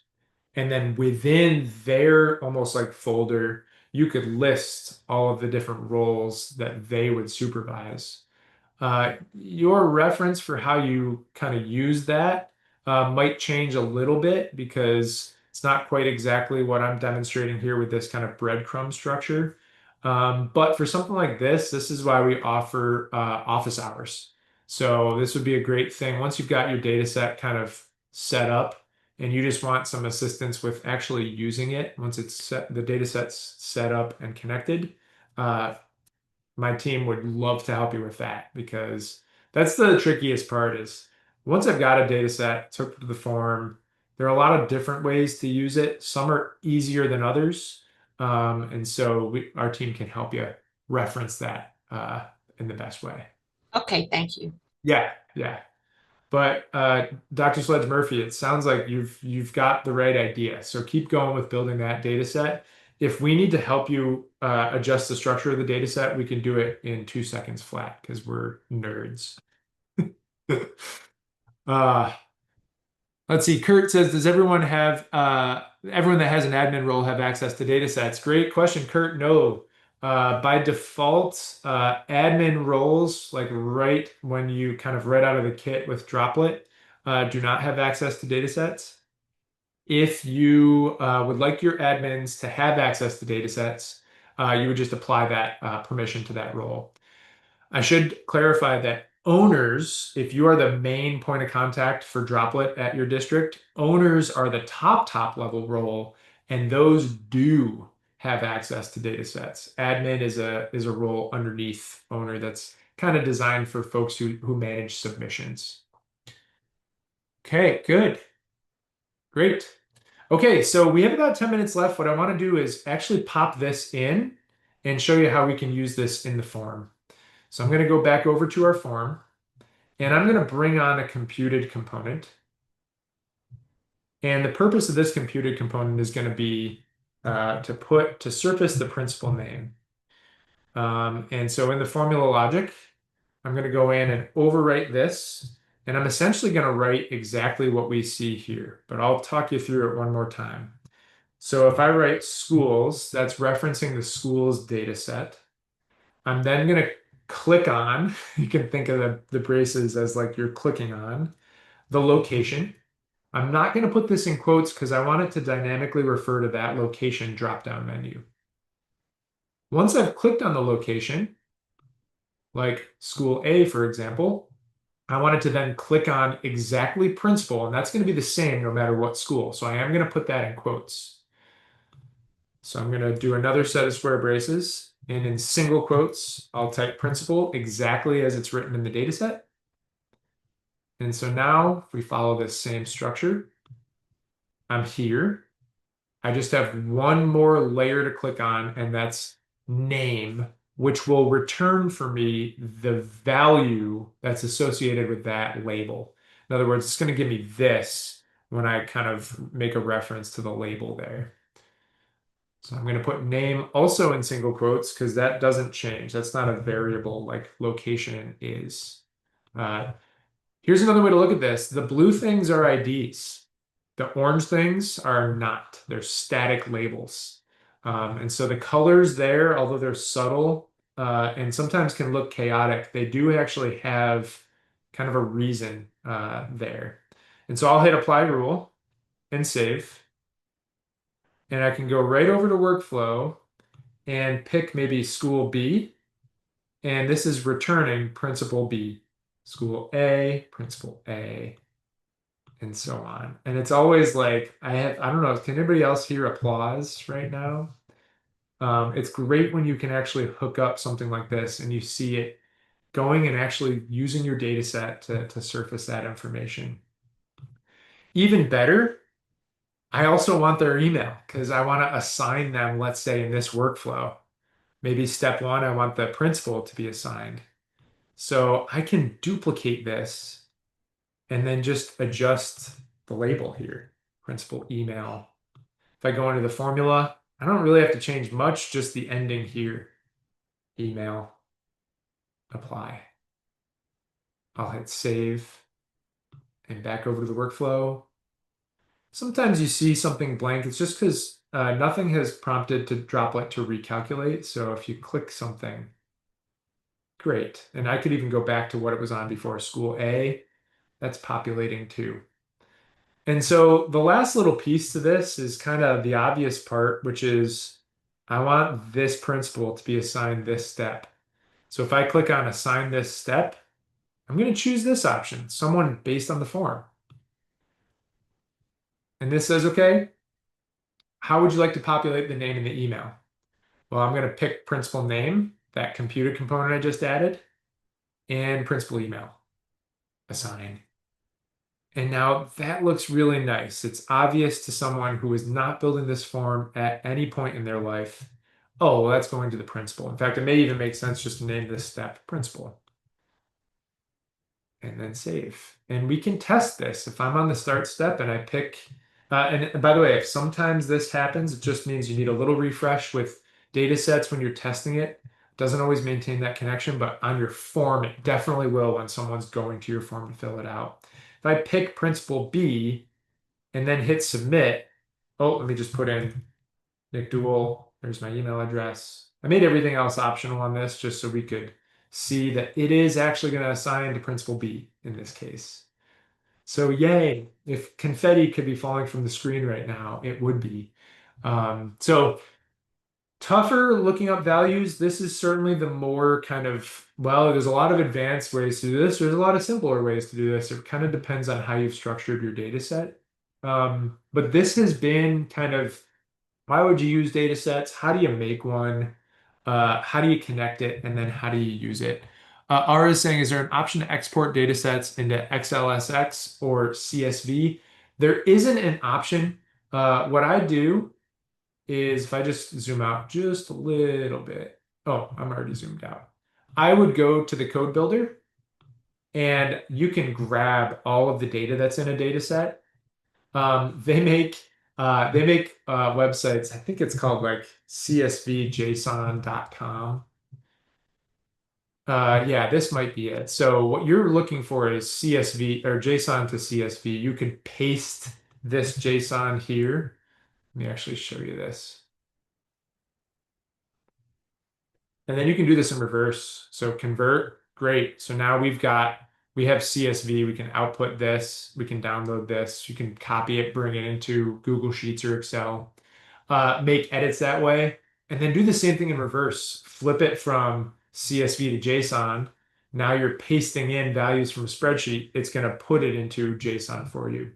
And then within their almost like folder, you could list all of the different roles that they would supervise. Your reference for how you kind of use that might change a little bit because it's not quite exactly what I'm demonstrating here with this kind of breadcrumb structure. But for something like this is why we offer office hours. So this would be a great thing once you've got your data set kind of set up and you just want some assistance with actually using it once it's set, the data set's set up and connected. Uh, my team would love to help you with that because that's the trickiest part is once I've got a data set, took to the form, there are a lot of different ways to use it. Some are easier than others. And so our team can help you reference that in the best way. Okay, thank you. Yeah, yeah. But Dr. Sledge Murphy, it sounds like you've got the right idea. So keep going with building that data set. If we need to help you adjust the structure of the data set, we can do it in 2 seconds flat because we're nerds. Uh, let's see. Kurt says, does everyone that has an admin role have access to data sets? Great question, Kurt. No. By default, admin roles, like right when you kind of right out of the kit with Droplet, do not have access to data sets. If you would like your admins to have access to data sets, you would just apply that permission to that role. I should clarify that owners, if you are the main point of contact for Droplet at your district, owners are the top level role, and those do have access to data sets. Admin is a role underneath owner that's kind of designed for folks who manage submissions. Okay, good. Great. Okay, so we have about 10 minutes left. What I want to do is actually pop this in and show you how we can use this in the form. So I'm going to go back over to our form and I'm going to bring on a computed component. And the purpose of this computed component is going to be to surface the principal name. And so in the formula logic, I'm going to go in and overwrite this. And I'm essentially going to write exactly what we see here, but I'll talk you through it one more time. So if I write schools, that's referencing the schools data set. I'm then going to click on, you can think of the braces as like you're clicking on the location. I'm not going to put this in quotes because I want it to dynamically refer to that location drop-down menu. Once I've clicked on the location, like school A, for example, I want it to then click on exactly principal, and that's going to be the same no matter what school. So I am going to put that in quotes. So I'm going to do another set of square braces, and in single quotes, I'll type principal exactly as it's written in the data set. And so now if we follow this same structure, I'm here. I just have one more layer to click on, and that's name, which will return for me the value that's associated with that label. In other words, it's going to give me this when I kind of make a reference to the label there. So I'm going to put name also in single quotes because that doesn't change. That's not a variable like location is. Uh, Here's another way to look at this. The blue things are IDs. The orange things are not. They're static labels. And so the colors there, although they're subtle and sometimes can look chaotic, they do actually have kind of a reason there. And so I'll hit apply rule and save. And I can go right over to workflow and pick maybe school B. And this is returning principal B. School A, principal A, and so on. And it's always like I don't know, can anybody else hear applause right now? It's great when you can actually hook up something like this and you see it going and actually using your data set to surface that information. Even better, I also want their email because I want to assign them, let's say in this workflow. Maybe step one, I want the principal to be assigned. So I can duplicate this and then just adjust the label here, principal email. If I go into the formula, I don't really have to change much, just the ending here, email, apply. I'll hit save and back over to the workflow. Sometimes you see something blank. It's just because nothing has prompted to Droplet to recalculate. So if you click something, great. And I could even go back to what it was on before, school A. That's populating too. And so the last little piece to this is kind of the obvious part, which is I want this principal to be assigned this step. So if I click on assign this step, I'm going to choose this option, someone based on the form. And this says, okay, how would you like to populate the name in the email? Well, I'm going to pick principal name, that computed component I just added, and principal email, assign. And now that looks really nice. It's obvious to someone who is not building this form at any point in their life. Oh, well, that's going to the principal. In fact, it may even make sense just to name this step principal and then save. And we can test this. If I'm on the start step and I pick, and by the way, if sometimes this happens, it just means you need a little refresh with data sets when you're testing it. Doesn't always maintain that connection, but on your form, it definitely will when someone's going to your form to fill it out. If I pick principal B and then hit submit, oh, let me just put in Nick Duell. There's my email address. I made everything else optional on this just so we could see that it is actually going to assign to principal B in this case. So yay, if confetti could be falling from the screen right now, it would be. So tougher looking up values. This is certainly the more kind of, well, there's a lot of advanced ways to do this. There's a lot of simpler ways to do this. It kind of depends on how you've structured your data set. But this has been kind of why would you use data sets? How do you make one? How do you connect it? And then how do you use it? R is saying, is there an option to export data sets into XLSX or CSV? There isn't an option. What I do is if I just zoom out just a little bit. Oh, I'm already zoomed out. I would go to the code builder and you can grab all of the data that's in a data set. They make websites. I think it's called like csvjson.com. Yeah, this might be it. So what you're looking for is CSV or JSON to CSV. You could paste this JSON here. Let me actually show you this. And then you can do this in reverse. So convert, great. So now we have CSV, we can output this, we can download this, you can copy it, bring it into Google Sheets or Excel, make edits that way, and then do the same thing in reverse. Flip it from CSV to JSON. Now you're pasting in values from a spreadsheet. It's going to put it into JSON for you.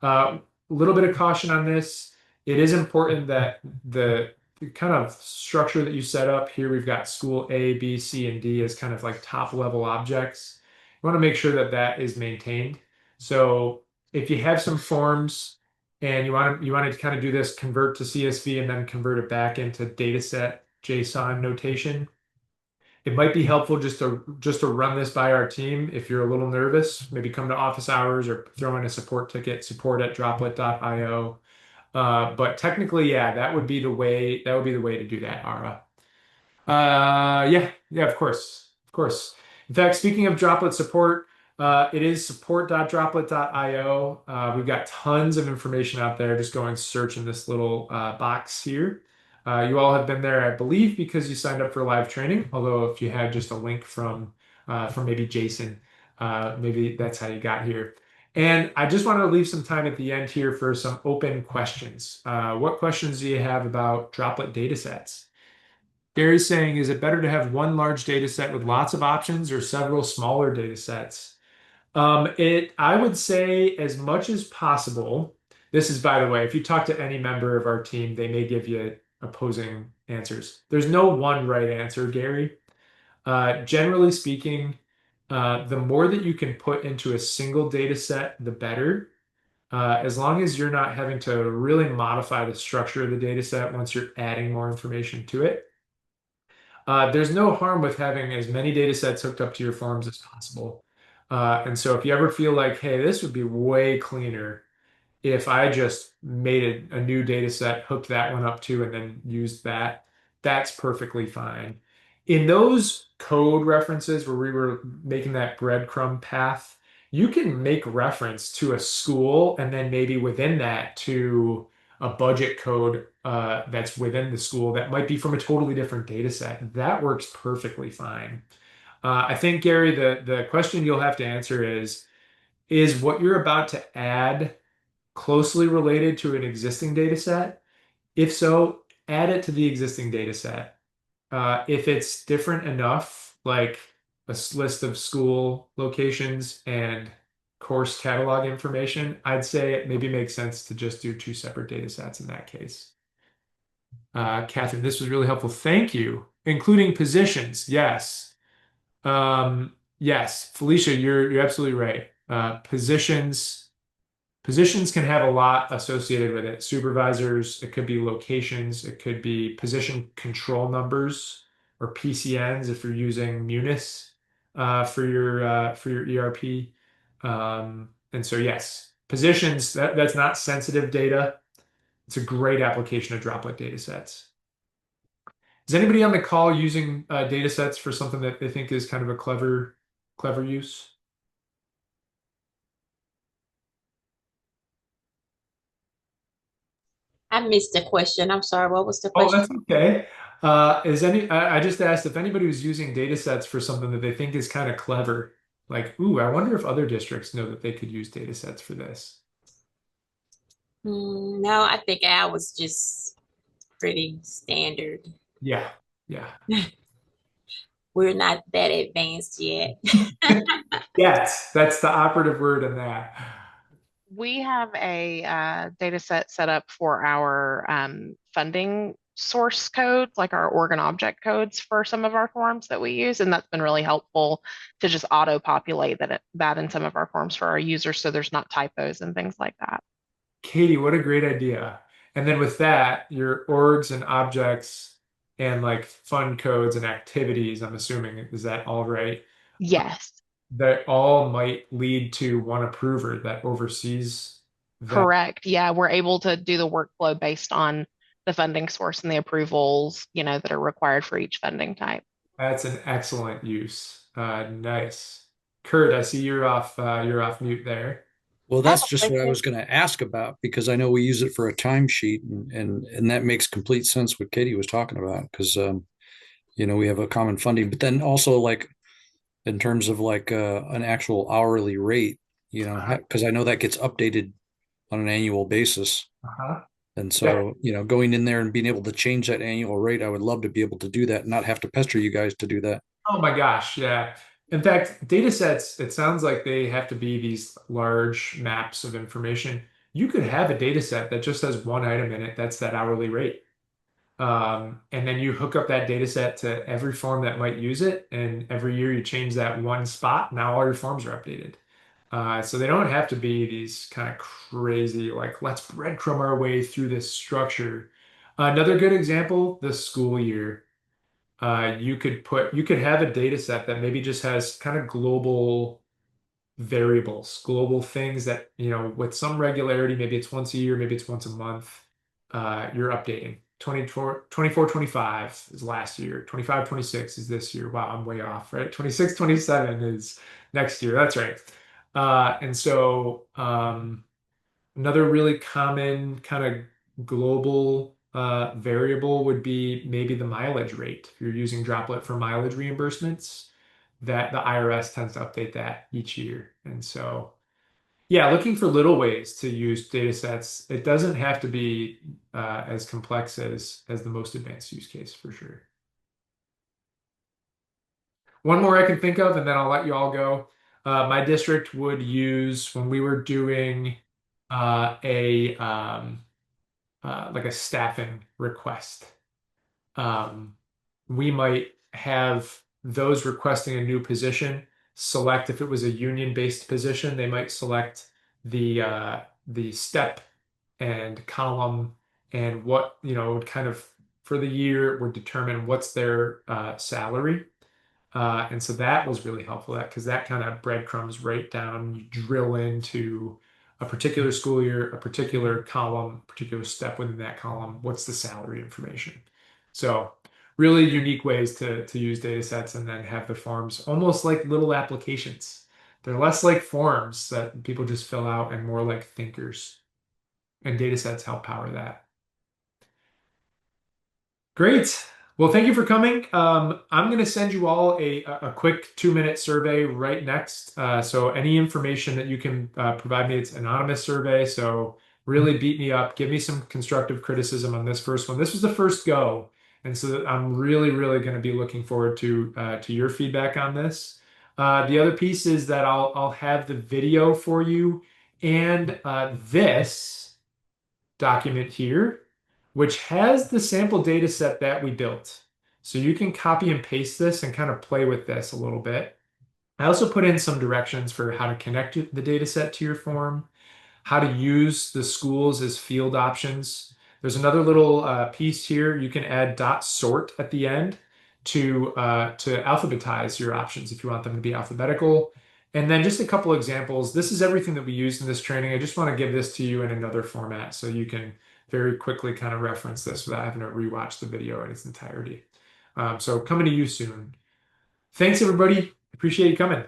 A little bit of caution on this. It is important that the kind of structure that you set up here, we've got school A, B, C, and D as kind of like top level objects. you want to make sure that that is maintained. So if you have some forms and you want to kind of do this convert to CSV and then convert it back into dataset JSON notation, it might be helpful just to run this by our team. If you're a little nervous, maybe come to office hours or throw in a support ticket, support@droplet.io. But technically, yeah, that would be the way. That would be the way to do that, Ara. Yeah, yeah, of course, of course. In fact, speaking of Droplet support, it is support.droplet.io. We've got tons of information out there. Just go and search in this little box here. You all have been there, I believe, because you signed up for live training. Although if you had just a link from maybe Jason, maybe that's how you got here. And I just wanted to leave some time at the end here for some open questions. What questions do you have about Droplet datasets? Gary's saying, is it better to have one large data set with lots of options or several smaller data sets? I would say as much as possible. This is, by the way, if you talk to any member of our team, they may give you opposing answers. There's no one right answer, Gary. Generally speaking, the more that you can put into a single data set, the better. As long as you're not having to really modify the structure of the data set once you're adding more information to it. There's no harm with having as many data sets hooked up to your forms as possible. And so if you ever feel like, hey, this would be way cleaner if I just made a new data set, hooked that one up to, and then used that, that's perfectly fine. In those code references where we were making that breadcrumb path, you can make reference to a school and then maybe within that to a budget code that's within the school that might be from a totally different data set. That works perfectly fine. I think, Gary, the question you'll have to answer is what you're about to add closely related to an existing data set? If so, add it to the existing data set. If it's different enough, like list of school locations and course catalog information, I'd say it maybe makes sense to just do two separate data sets in that case. Catherine, this was really helpful. Thank you. Including positions. Yes. Yes. Felicia, you're absolutely right. Positions can have a lot associated with it. Supervisors, it could be locations, it could be position control numbers or PCNs if you're using Munis for your ERP. And so yes, positions that's not sensitive data. It's a great application of droplet data sets. Is anybody on the call using data sets for something that they think is kind of a clever use? I missed the question. I'm sorry. What was the Oh, question? that's okay. I just asked if anybody was using data sets for something that they think is kind of clever. Like, ooh, I wonder if other districts know that they could use data sets for this. No, I think I was just pretty standard. Yeah, yeah. We're not that advanced yet. Yes, that's the operative word in that. We have a data set up for our funding source codes, like our organ object codes for some of our forms that we use. And that's been really helpful to just auto populate that in some of our forms for our users so there's not typos and things like that. Katie, what a great idea. And then with that, your orgs and objects and like fund codes and activities, I'm assuming, is that all right? Yes, That all might lead to one approver that oversees that. correct. Yeah, we're able to do the workflow based on the funding source and the approvals, that are required for each funding type. That's an excellent use. Nice. Kurt, I see you're off mute there. Well, I have that's a just what I question. was going to ask about because I know we use it for a timesheet, and that makes complete sense what Katie was talking about because we have a common funding, but then also like in terms of like an actual hourly rate, because I know that gets updated on an annual basis, Uh-huh. and Yeah. so going in there and being able to change that annual rate, I would love to be able to do that and not have to pester you guys to do that. Oh my gosh, yeah. In fact, data sets, it sounds like they have to be these large maps of information. You could have a data set that just has one item in it, that's that hourly rate. And then you hook up that data set to every form that might use it. And every year you change that one spot. Now all your forms are updated. So they don't have to be these kind of crazy, like, let's breadcrumb our way through this structure. Another good example, the school year. You could have a data set that maybe just has kind of global variables, global things that, with some regularity, maybe it's once a year, maybe it's once a month, you're updating. 24, 25 is last year. 25, 26 is this year. Wow, I'm way off, right? 26, 27 is next year. That's right. And so another really common kind of global variable would be maybe the mileage rate. If you're using Droplet for mileage reimbursements, that the IRS tends to update that each year. And so, yeah, looking for little ways to use data sets. It doesn't have to be as complex as the most advanced use case for sure. One more I can think of, and then I'll let you all go. My district would use when we were doing a like a staffing request. We might have those requesting a new position select if it was a union-based position, they might select the step and column and what, would kind of for the year would determine what's their salary. And so that was really helpful because that kind of breadcrumbs right down. You drill into a particular school year, a particular column, particular step within that column. What's the salary information? So really unique ways to use data sets and then have the forms almost like little applications. They're less like forms that people just fill out and more like thinkers. And data sets help power that. Great. Well, thank you for coming. I'm going to send you all a quick 2-minute survey right next. So any information that you can provide me, it's an anonymous survey. So really beat me up. Give me some constructive criticism on this first one. This was the first go. And so I'm really, really going to be looking forward to your feedback on this. The other piece is that I'll have the video for you and this document here, which has the sample data set that we built. So you can copy and paste this and kind of play with this a little bit. I also put in some directions for how to connect the data set to your form, how to use the schools as field options. There's another little piece here. You can add .sort at the end to alphabetize your options if you want them to be alphabetical. And then just a couple examples. This is everything that we used in this training. I just want to give this to you in another format so you can very quickly kind of reference this without having to rewatch the video in its entirety. So coming to you soon. Thanks, everybody. Appreciate you coming.